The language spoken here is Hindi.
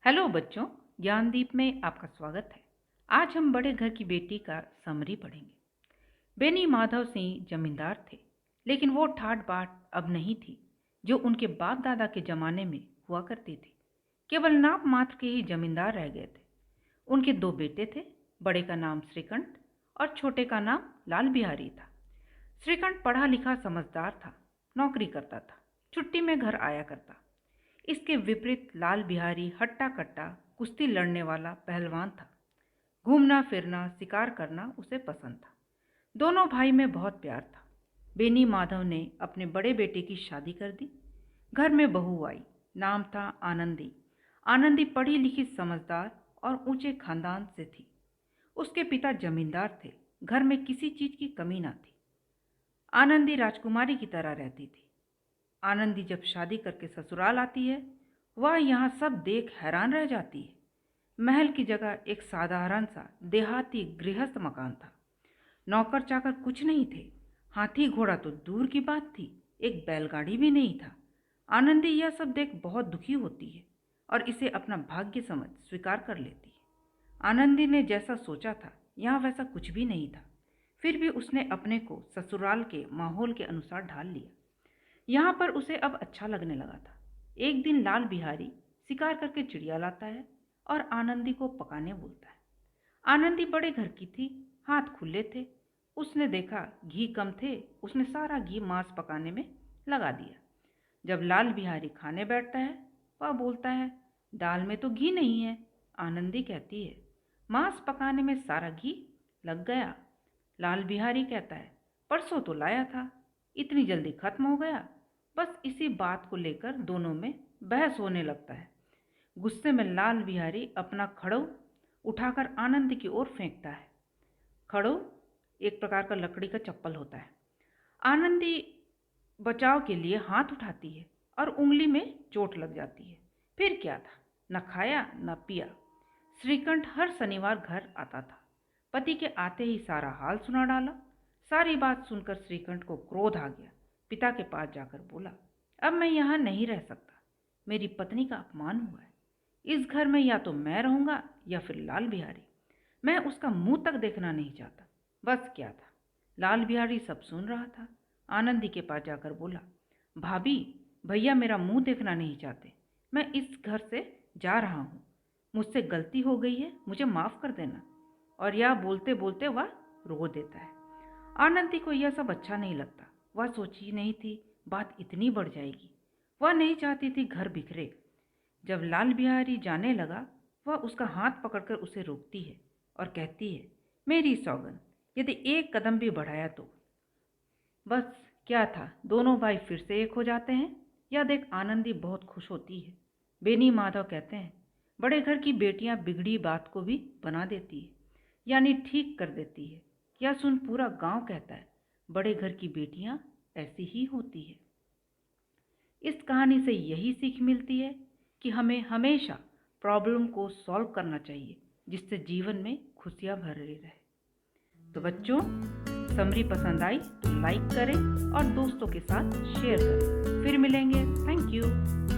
हेलो बच्चों, ज्ञानदीप में आपका स्वागत है। आज हम बड़े घर की बेटी का समरी पढ़ेंगे। बेनी माधव सिंह जमींदार थे, लेकिन वो ठाट बाट अब नहीं थी जो उनके बाप दादा के जमाने में हुआ करती थी। केवल नाम मात्र के ही जमींदार रह गए थे। उनके दो बेटे थे। बड़े का नाम श्रीकंठ और छोटे का नाम लाल बिहारी था। श्रीकंठ पढ़ा लिखा समझदार था, नौकरी करता था, छुट्टी में घर आया करता। इसके विपरीत लाल बिहारी हट्टा कट्टा कुश्ती लड़ने वाला पहलवान था। घूमना फिरना शिकार करना उसे पसंद था। दोनों भाई में बहुत प्यार था। बेनी माधव ने अपने बड़े बेटे की शादी कर दी। घर में बहू आई। नाम था आनंदी। आनंदी पढ़ी लिखी समझदार और ऊंचे खानदान से थी। उसके पिता जमींदार थे। घर में किसी चीज की कमी ना थी। आनंदी राजकुमारी की तरह रहती थी। आनंदी जब शादी करके ससुराल आती है, वह यहाँ सब देख हैरान रह जाती है। महल की जगह एक साधारण सा देहाती गृहस्थ मकान था। नौकर चाकर कुछ नहीं थे। हाथी घोड़ा तो दूर की बात थी, एक बैलगाड़ी भी नहीं था। आनंदी यह सब देख बहुत दुखी होती है और इसे अपना भाग्य समझ स्वीकार कर लेती है। आनंदी ने जैसा सोचा था यहाँ वैसा कुछ भी नहीं था। फिर भी उसने अपने को ससुराल के माहौल के अनुसार ढाल लिया। यहाँ पर उसे अब अच्छा लगने लगा था। एक दिन लाल बिहारी शिकार करके चिड़िया लाता है और आनंदी को पकाने बोलता है। आनंदी बड़े घर की थी, हाथ खुले थे। उसने देखा घी कम थे, उसने सारा घी मांस पकाने में लगा दिया। जब लाल बिहारी खाने बैठता है, वह बोलता है, दाल में तो घी नहीं है। आनंदी कहती है, मांस पकाने में सारा घी लग गया। लाल बिहारी कहता है, परसों तो लाया था, इतनी जल्दी खत्म हो गया। बस इसी बात को लेकर दोनों में बहस होने लगता है। गुस्से में लाल बिहारी अपना खड़ो उठाकर आनंद की ओर फेंकता है। खड़ो एक प्रकार का लकड़ी का चप्पल होता है। आनंदी बचाव के लिए हाथ उठाती है और उंगली में चोट लग जाती है। फिर क्या था, न खाया न पिया। श्रीकंठ हर शनिवार घर आता था। पति के आते ही सारा हाल सुना डाला। सारी बात सुनकर श्रीकंठ को क्रोध आ गया। पिता के पास जाकर बोला, अब मैं यहाँ नहीं रह सकता। मेरी पत्नी का अपमान हुआ है। इस घर में या तो मैं रहूंगा या फिर लाल बिहारी। मैं उसका मुंह तक देखना नहीं चाहता। बस क्या था, लाल बिहारी सब सुन रहा था। आनंदी के पास जाकर बोला, भाभी, भैया मेरा मुंह देखना नहीं चाहते। मैं इस घर से जा रहा हूँ। मुझसे गलती हो गई है, मुझे माफ़ कर देना। और यह बोलते बोलते वह रो देता है। आनंदी को यह सब अच्छा नहीं लगता। वह सोची नहीं थी बात इतनी बढ़ जाएगी। वह नहीं चाहती थी घर बिखरे। जब लाल बिहारी जाने लगा, वह उसका हाथ पकड़कर उसे रोकती है और कहती है, मेरी सौगंध, यदि एक कदम भी बढ़ाया तो। बस क्या था, दोनों भाई फिर से एक हो जाते हैं। यह देख आनंदी बहुत खुश होती है। बेनी माधव कहते हैं, बड़े घर की बेटियां बिगड़ी बात को भी बना देती है, यानी ठीक कर देती है। यह सुन पूरा गांव कहता है, बड़े घर की बेटियां ऐसी ही होती है। इस कहानी से यही सीख मिलती है कि हमें हमेशा प्रॉब्लम को सॉल्व करना चाहिए, जिससे जीवन में खुशियां भरी रहे। तो बच्चों, समरी पसंद आई तो लाइक करें और दोस्तों के साथ शेयर करें। फिर मिलेंगे। Thank you.